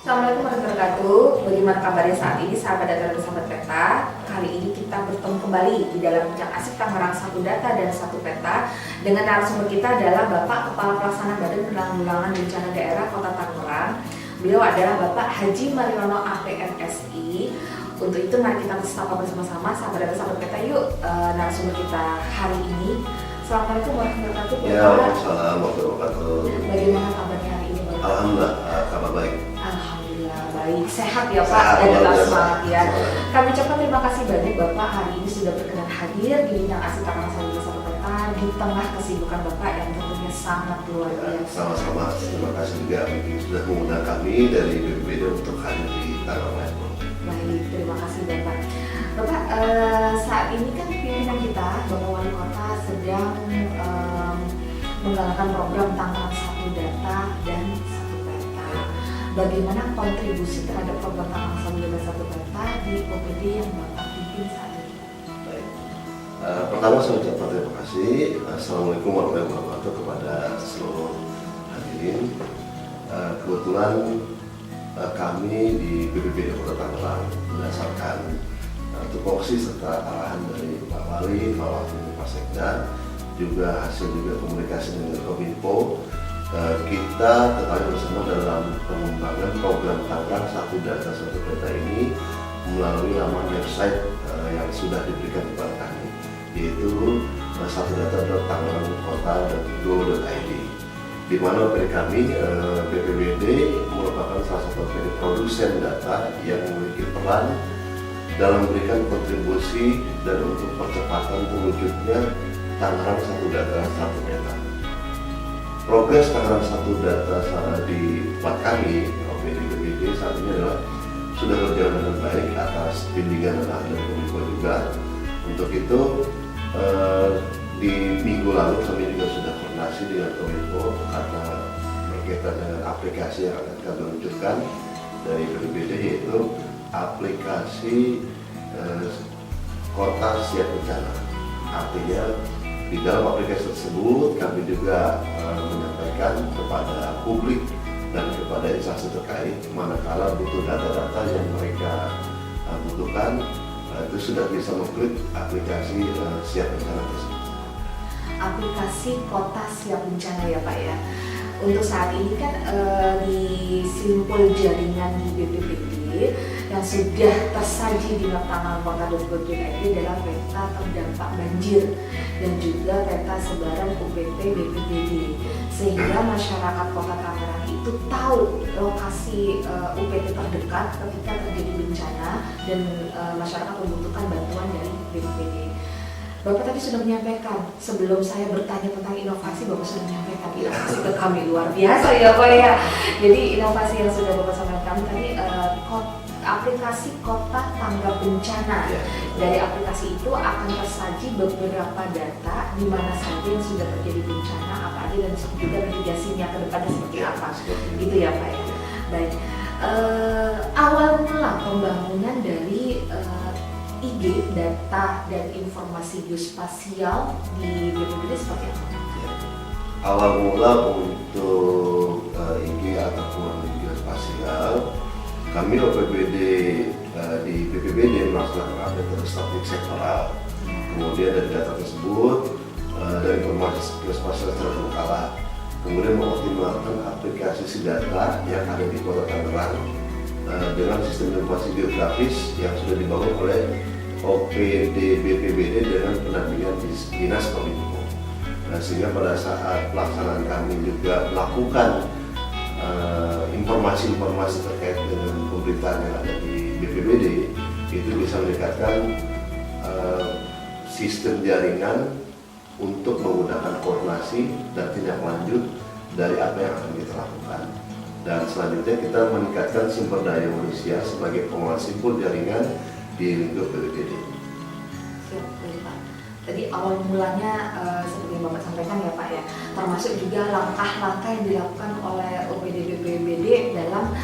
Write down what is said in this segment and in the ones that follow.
Assalamualaikum warahmatullahi wabarakatuh. Bagaimana kabarnya saat ini sahabat data dan sahabat peta? Kali ini kita bertemu kembali di dalam Bincang Asik Tangerang Satu Data dan Satu Peta. Dengan narasumber kita adalah Bapak Kepala Pelaksana Badan Penanggulangan Bencana Daerah Kota Tangerang. Beliau adalah Bapak Haji Mariono APMSI. Untuk itu mari kita bersama bersama-sama sahabat data sahabat peta. Yuk narasumber kita hari ini. Assalamualaikum warahmatullahi wabarakatuh. Ya, waalaikumsalam warahmatullahi wabarakatuh. Bagaimana kabarnya hari ini, Bapak? Alhamdulillah, kabar baik. Alhamdulillah baik, sehat ya Pak, Sehat, dan tetap luar biasa. semangat ya. Semangat. Kami ucapkan terima kasih banyak Bapak hari ini sudah berkenan hadir di Bincang Asik Tangerang Satu Data Satu Peta di tengah kesibukan Bapak yang tentunya sangat luar Ya, biasa. sama-sama. Terima kasih juga sudah mengundang kami dari BPBD untuk hadir di Tangerang. Baik, terima kasih Bapak. Bapak, saat ini kan pimpinan kita, Bapak Wali Kota sedang menggalakkan program Tangerang Satu Data dan Satu Peta. Bagaimana kontribusi terhadap program Tangerang Satu Data Satu Peta di OPD yang Bapak pimpin saat ini? Baik. Pertama saya ucapkan terima kasih. Assalamualaikum warahmatullahi wabarakatuh kepada seluruh hadirin. Kebetulan kami di BPBD Kota Tangerang berdasarkan tupoksi serta arahan dari Pak Wali, Pak Wakil Pak Sekda, juga hasil komunikasi dengan Kominfo, kita ketahui bersama dalam pengembangan program Tangerang Satu Data Satu Peta ini melalui laman website yang sudah diberikan kepada kami, yaitu satudata.tangerangkota.go.id, di mana OPD kami BPBD merupakan salah satu OPD produsen data yang memiliki peran dalam memberikan kontribusi dan untuk percepatan terwujudnya Tangerang Satu Data Satu Peta. Progres Tangerang Satu Data di tempat kami OPD BPBD saat ini adalah sudah berjalan dengan baik atas bimbingan dan arahan dari Kominfo juga. Untuk itu di minggu lalu kami juga sudah koordinasi dengan Kominfo karena berkaitan dengan aplikasi yang akan kami luncurkan dari BPBD, yaitu aplikasi Kota Siap Bencana. Artinya di dalam aplikasi tersebut kami juga menyampaikan kepada publik dan kepada instansi terkait manakala butuh data-data yang mereka butuhkan, itu sudah bisa mengklik aplikasi Siap Bencana tersebut. Aplikasi Kota Siap Bencana ya Pak ya. Untuk saat ini kan di simpul jaringan di BPBD yang sudah tersaji di lapangan kota.go.id adalah peta terdampak banjir dan juga peta sebaran UPT BPBD, sehingga masyarakat Kota Tangerang itu tahu lokasi UPT terdekat ketika terjadi bencana dan masyarakat membutuhkan bantuan dari BPBD. Bapak tadi sudah menyampaikan, sebelum saya bertanya tentang inovasi, Bapak sudah menyampaikan inovasi ke kami luar biasa ya Pak ya. Jadi inovasi yang sudah Bapak sampaikan tadi, aplikasi Kota Tanggap Bencana. Ya. Dari aplikasi itu akan tersaji beberapa data di mana saja yang sudah terjadi bencana, apa aja, dan juga mitigasinya ke depannya seperti apa. Gitu ya Pak ya. Baik, awal mula pembangunan dari IG data dan informasi geospasial di BPBD seperti apa? Awal mula untuk IG ataupun geospasial, kami OPBD di BPBD melaksanakan update statistik sektoral. Kemudian dari data tersebut dari informasi geospasial secara berkala, kemudian mengoptimalkan aplikasi data yang ada di Kota Tangerang dengan sistem informasi geografis yang sudah dibangun oleh OPD BPBD dengan pendampingan Dinas Kominfo. Sehingga pada saat pelaksanaan kami juga melakukan informasi-informasi terkait dengan pemberitaan yang ada di BPBD, itu bisa meningkatkan sistem jaringan untuk menggunakan koordinasi dan tindak lanjut dari apa yang akan kita lakukan. Dan selanjutnya kita meningkatkan sumber daya manusia sebagai pengolah simpul jaringan di lingkup BPBD. Siap, baik Pak. Tadi awal mulanya seperti yang Bapak sampaikan ya Pak ya, termasuk juga langkah-langkah yang dilakukan oleh OPD BPBD dalam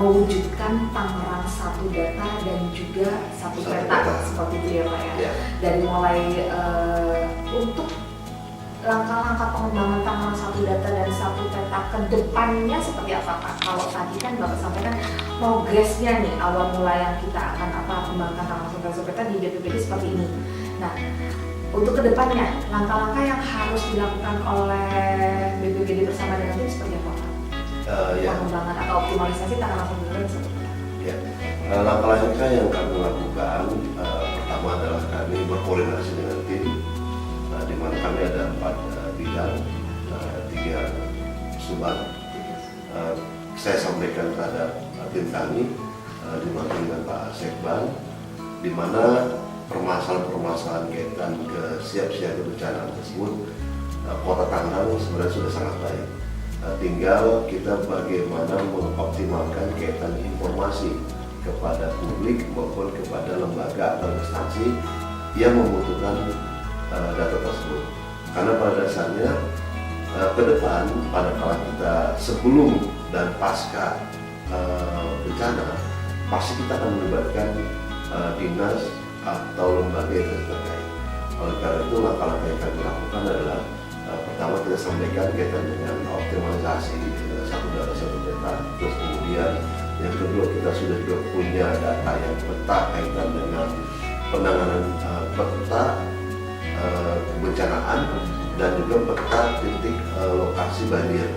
mewujudkan Tangerang Satu Data dan juga Satu Peta seperti itu ya Pak ya. Ya. Dari mulai untuk langkah-langkah pengembangan Tangerang Satu Data dan Satu Peta ke depannya seperti apa Pak? Kalau tadi kan Bapak sampaikan progresnya nih awal mula yang kita akan kembangkan Tangerang Satu Peta di BPBD seperti ini. Nah, untuk kedepannya langkah-langkah yang harus dilakukan oleh BPBD bersama dengan tim seperti apa Pak? Pengembangan atau optimalisasi Tangerang Satu Data dan Satu Peta. Ya, langkah-langkah yang kami lakukan pertama adalah kami berkoordinasi dengan tim, di mana kami ada 4 bidang, 3 subbab. Saya sampaikan terhadap tim kami, dibantu dengan Pak Sekban, di mana permasalahan-permasalahan kaitan kesiapsiagaan bencana tersebut, Kota Tangerang sebenarnya sudah sangat baik. Tinggal kita bagaimana mengoptimalkan kaitan informasi kepada publik maupun kepada lembaga atau instansi yang membutuhkan data tersebut. Karena pada dasarnya ke depan pada kala kita sebelum dan pasca bencana pasti kita akan melibatkan dinas atau lembaga yang terkait. Oleh karena itu langkah-langkah yang kami lakukan adalah pertama kita sampaikan kaitan dengan optimalisasi Satu Data Satu Peta, terus kemudian yang kedua kita sudah juga punya data yang peta kaitan dengan penanganan peta kebencanaan dan juga peta titik lokasi banjir.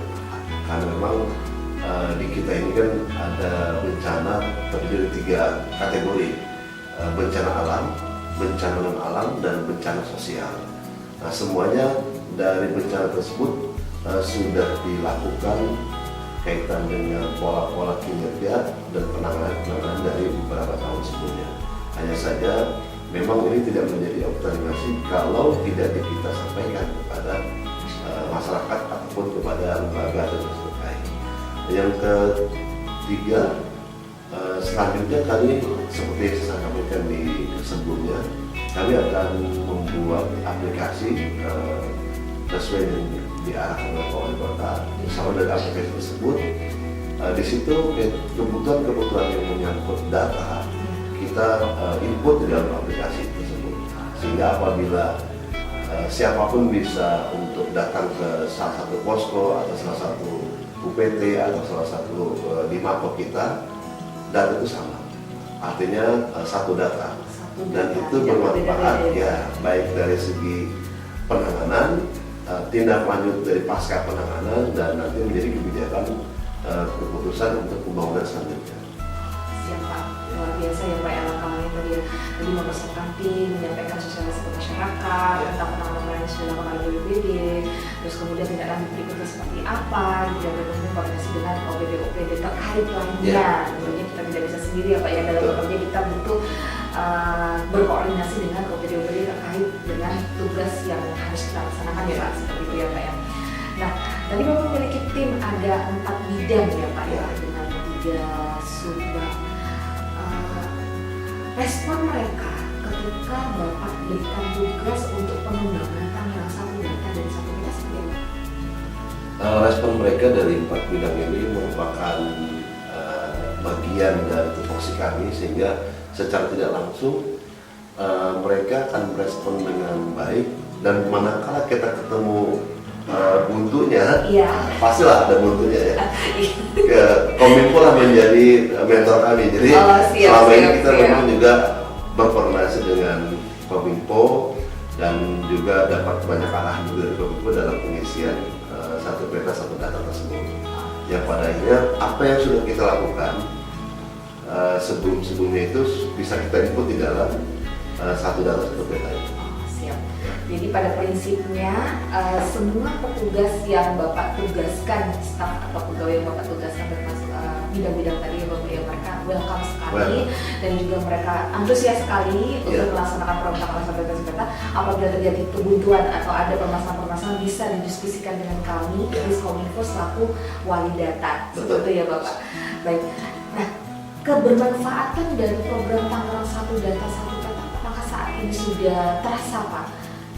Karena memang di kita ini kan ada bencana terdiri dari 3 kategori, bencana alam, bencana non alam, dan bencana sosial. Nah, semuanya dari bencana tersebut sudah dilakukan kaitan dengan pola-pola kinerja dan penanganan dari beberapa tahun sebelumnya. Hanya saja memang ini tidak menjadi optimalisasi kalau tidak kita sampaikan kepada masyarakat ataupun kepada lembaga terkait. Yang ketiga, selanjutnya kami seperti yang saya sampaikan di sebelumnya, kami akan membuat aplikasi sesuai yang diarahkan oleh Wali Kota. Misalnya dari aplikasi tersebut, di situ kebutuhan-kebutuhan yang menyangkut data kita input di dalam aplikasi tersebut, sehingga apabila siapapun bisa untuk datang ke salah satu posko atau salah satu UPT atau salah satu di mako kita, data itu sama, artinya satu data dan itu bermanfaat ya, baik dari segi penanganan, tindak lanjut dari pasca penanganan, dan nanti menjadi kebijakan keputusan untuk pembangunan selanjutnya. Siap Pak, luar biasa ya Pak, langkah-langkah tadi mempersiapkan tim, menyampaikan sosialisasi ke masyarakat tentang penanganan yang sudah dilakukan oleh BPBD, terus kemudian tindak lanjut berikutnya seperti apa, dan kemudian koordinasi dengan OPD terkait lainnya. Tentunya kita tidak bisa sendiri ya Pak ya, dalam bekerja kita butuh berkoordinasi dengan OPD terkait dengan tugas yang harus kita laksanakan ya Pak, seperti itu ya Pak ya. Nah, tadi Bapak memiliki tim ada 4 bidang ya Pak ya, dengan 3 subbab. Respon mereka ketika Bapak berikan tugas untuk pengembangan Tangerang Satu Data dan Satu Peta seperti apa? Respon mereka dari 4 bidang ini merupakan bagian dari tupoksi kami, sehingga secara tidak langsung mereka akan merespon dengan baik, dan manakala kita ketemu buntunya, pastilah ada buntunya ya. Kominfo lah menjadi mentor kami, jadi selama ini kita memang juga berkoordinasi dengan Kominfo dan juga dapat banyak arahan juga dari Kominfo dalam pengisian Satu Peta Satu Data tersebut. Yang pada akhirnya apa yang sudah kita lakukan sebelum-sebelumnya itu bisa kita input di dalam Satu Data Satu Peta itu. Siap. Jadi pada prinsipnya semua petugas yang Bapak tugaskan, staf atau pegawai yang Bapak tugaskan termasuk bidang-bidang tadi ya Bapak ya, mereka welcome sekali dan juga mereka antusias sekali untuk melaksanakan program Tangerang Satu Data Satu Peta. Apabila terjadi kebuntuan atau ada permasalahan-permasalahan bisa didiskusikan dengan kami Diskominfo selaku wali data. Seperti itu ya Bapak. Baik. Nah, kebermanfaatan dari program Tangerang Satu Data Satu Peta apakah saat ini sudah terasa Pak?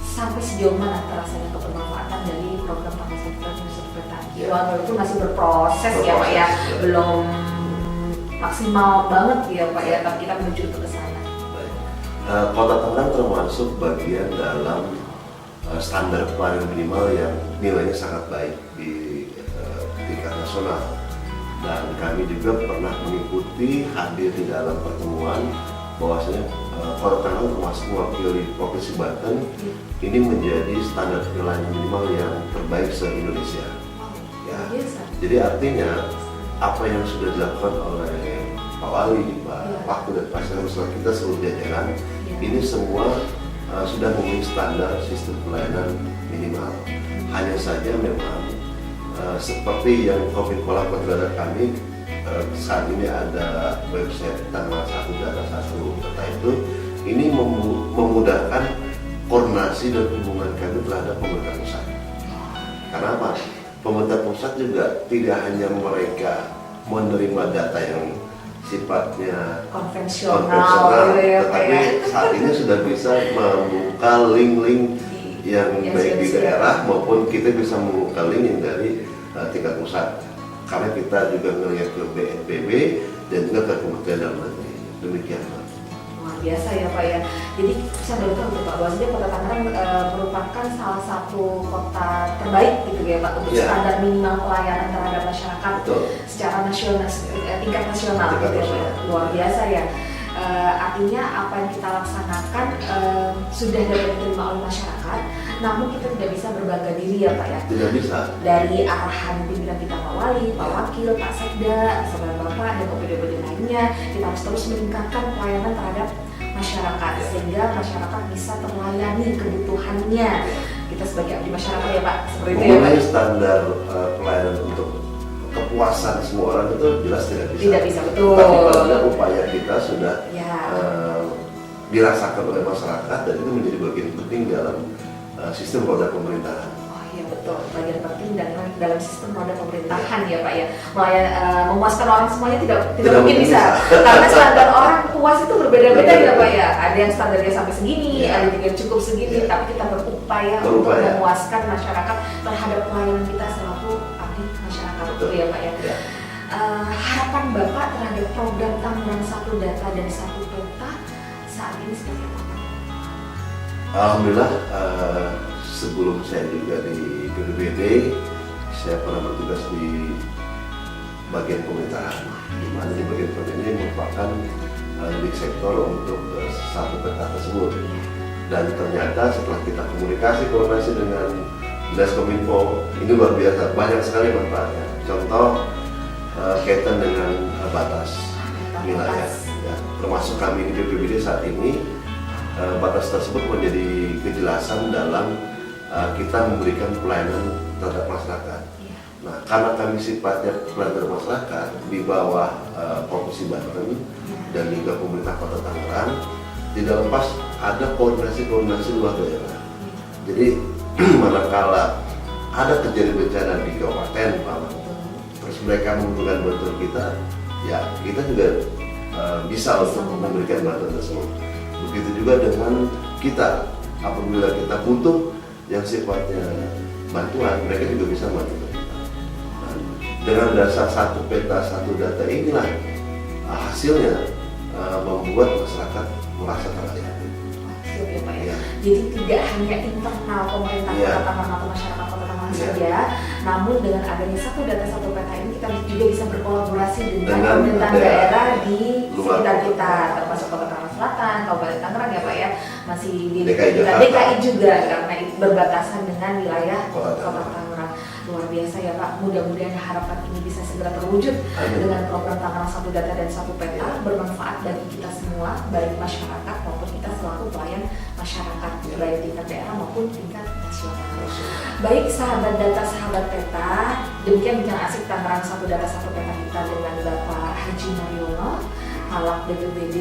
Sampai sejauh mana terasanya kebermanfaatan dari program Tangerang Satu Data dan Satu Peta? Walaupun masih berproses ya Pak ya, belum maksimal banget ya Pak ya, tapi kita menuju ke sana. Kota Tangerang termasuk bagian dalam standar pelayanan minimal yang nilainya sangat baik di tingkat nasional. Dan kami juga pernah mengikuti hadir di dalam pertemuan bahwasanya Kota Tangerang termasuk mewakili Provinsi Banten ini menjadi standar pelayanan minimal yang terbaik se-Indonesia. Ya. Jadi artinya apa yang sudah dilakukan oleh Pak Wali, Pak Waktu dan Pak Sekda kita seluruh jajaran ini semua sudah memenuhi standar sistem pelayanan minimal. Hanya saja memang seperti yang Kominfo lakukan terhadap kami, saat ini ada website Tangerang 1 Data 1 Peta itu, ini memudahkan koordinasi dan hubungan kami terhadap pemerintah pusat. Karena apa? Pemerintah pusat juga tidak hanya mereka menerima data yang sifatnya konvensional, tetapi saat ini sudah bisa membuka link-link yang baik di daerah maupun kita bisa membuka link yang dari tingkat pusat, karena kita juga ngelihat ke BNPB dan juga ke Kementerian Dalam Negeri. Demikian Pak. Luar biasa ya Pak ya. Jadi saya baru tahu Pak bahwasanya Kota Tangerang merupakan salah satu kota terbaik gitu ya Pak untuk standar minimal pelayanan terhadap masyarakat secara nasional, tingkat nasional gitu ya Pak. Luar biasa ya. Artinya apa yang kita laksanakan sudah dapat diterima oleh masyarakat, namun kita tidak bisa berbangga diri ya Pak ya. Tidak bisa. Dari arahan pimpinan kita Pak Wali, Pak Wakil, Pak Sekda, saudara Bapak dan OPD-OPD lainnya, kita harus terus meningkatkan pelayanan terhadap masyarakat sehingga masyarakat bisa terlayani kebutuhannya. Kita sebagai abdi masyarakat ya Pak, seperti itu ya Pak. Mengenai standar pelayanan untuk kepuasan semua orang itu jelas tidak bisa. Tidak bisa, betul. Tapi pada upaya kita sudah dirasakan oleh masyarakat dan itu menjadi bagian penting dalam sistem roda pemerintahan. Oh iya betul, bagian penting dalam sistem roda pemerintahan ya Pak ya. Memuaskan orang semuanya tidak mungkin bisa. Karena standar orang puas itu berbeda-beda ya Pak ya. Ada yang standarnya sampai segini, ada yang cukup segini, tapi kita berupaya untuk memuaskan masyarakat terhadap pelayanan kita selaku abdi masyarakat itu ya Pak ya. Harapan Bapak terhadap program Tangerang 1 Data dan 1 Peta saat ini seperti apa? Alhamdulillah, sebelum saya juga di BPBD, saya pernah bertugas di bagian pemerintahan. Di mana di bagian pemerintahan ini merupakan lead sektor untuk 1 peta tersebut. Dan ternyata setelah kita koordinasi dengan Dinas Kominfo, ini luar biasa, banyak sekali manfaatnya. Contoh kaitan dengan batas wilayah, ya. Termasuk kami di BPBD saat ini, batas tersebut menjadi kejelasan dalam kita memberikan pelayanan terhadap masyarakat. Nah, karena kami sifatnya pelayanan masyarakat di bawah Provinsi Banten dan juga pemerintah Kota Tangerang, tidak lepas ada koordinasi luar daerah. Jadi manakala ada kejadian bencana di kabupaten, terus mereka membutuhkan bantuan kita, ya kita juga bisa untuk memberikan bantuan tersebut. Begitu juga dengan kita, apabila kita butuh yang sifatnya bantuan, mereka juga bisa bantu kita. Nah, dengan dasar 1 peta 1 data inilah hasilnya membuat masyarakat merasa terlayani. Ya, Pak ya. Jadi tidak hanya internal pemerintah Kota Tangerang atau masyarakat Kota Tangerang saja, namun dengan adanya 1 data 1 peta ini kita juga bisa berkolaborasi dengan pemerintahan daerah di sekitar kita, termasuk Kota Tangerang Selatan, Kabupaten Tangerang ya Pak ya, masih di DKI juga karena berbatasan dengan wilayah Kota Tangerang. Luar biasa ya Pak, mudah-mudahan harapan ini bisa segera terwujud dengan program Tangerang 1 Data dan 1 Peta, bermanfaat bagi kita semua, baik masyarakat maupun kita selaku pelayan masyarakat, baik tingkat daerah maupun tingkat nasional. Baik sahabat data, sahabat peta, demikian bincang asik Tangerang 1 Data 1 Peta kita dengan Bapak Haji Mariono, Halak BPBD.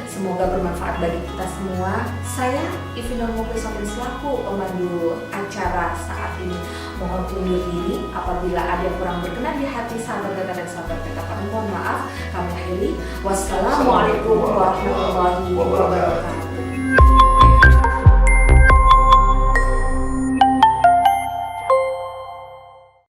Semoga bermanfaat bagi kita semua. Saya Ivinor Muklisotin selaku pemandu acara saat ini mohon undur diri. Apabila ada yang kurang berkenan di hati sahabat data dan sahabat peta, kami mohon maaf. Kami akhiri. Wassalamualaikum warahmatullahi wabarakatuh.